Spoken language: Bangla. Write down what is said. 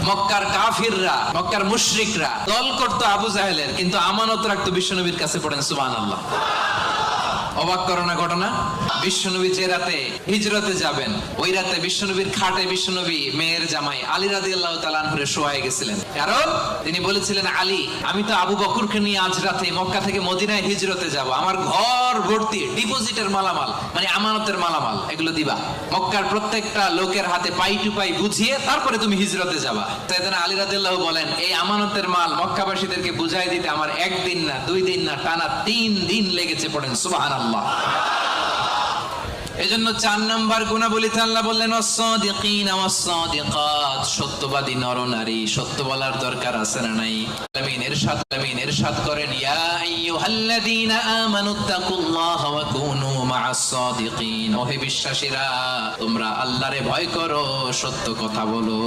মক্কার কাফিররা, মক্কার মুশরিকরা দল করতো আবু জাহেলের, কিন্তু আমানত রাখতো বিশ্বনবীর কাছে। পড়েন সুবহানাল্লাহ। অবাক করো না ঘটনা? বিশ্বনবী যে রাতে হিজরতে যাবেন, ওই রাতে বিশ্বনবীর খাটে বিশ্বনবী মেয়ের জামাই আলী রাদিয়াল্লাহু তাআলা আনহু শোয়ায় গেছিলেন। কারণ তিনি বলেছিলেন, আলী, আমি তো আবু বকরকে নিয়ে আজ রাতে মক্কা থেকে মদিনায় হিজরতে যাব, আমার ঘর ভর্তি ডিপোজিটের মালামাল, মানে আমানতের মালামাল, এগুলো দিবা। মক্কার প্রত্যেকটা লোকের হাতে পাই টু পাই বুঝিয়ে তারপরে তুমি হিজরতে যাবা। তাইতেন আলী রাদিয়াল্লাহু বলেন, এই আমানতের মাল মক্কাবাসীদেরকে বুঝাই দিতে আমার একদিন না, 2 দিন না, টানা 3 দিন লেগেছে। পড়েন সুবহানাল্লাহ। এজন্য 4 নাম্বার গুণাবলীতে আল্লাহ বললেন, ওয়াস-সাদিকিনা ওয়াস-সাদিকাত, সত্যবাদী নরনারী, সত্য বলার দরকার আছে না নাই? আমিন ইরশাদ করেন, ইয়া আইয়ুহাল্লাযীনা আমানুত্তাকুল্লাহা ওয়া কুনু মা'আস-সাদিকিন, ওহে বিশ্বাসীরা, তোমরা আল্লাহরে ভয় করো, সত্য কথা বলো।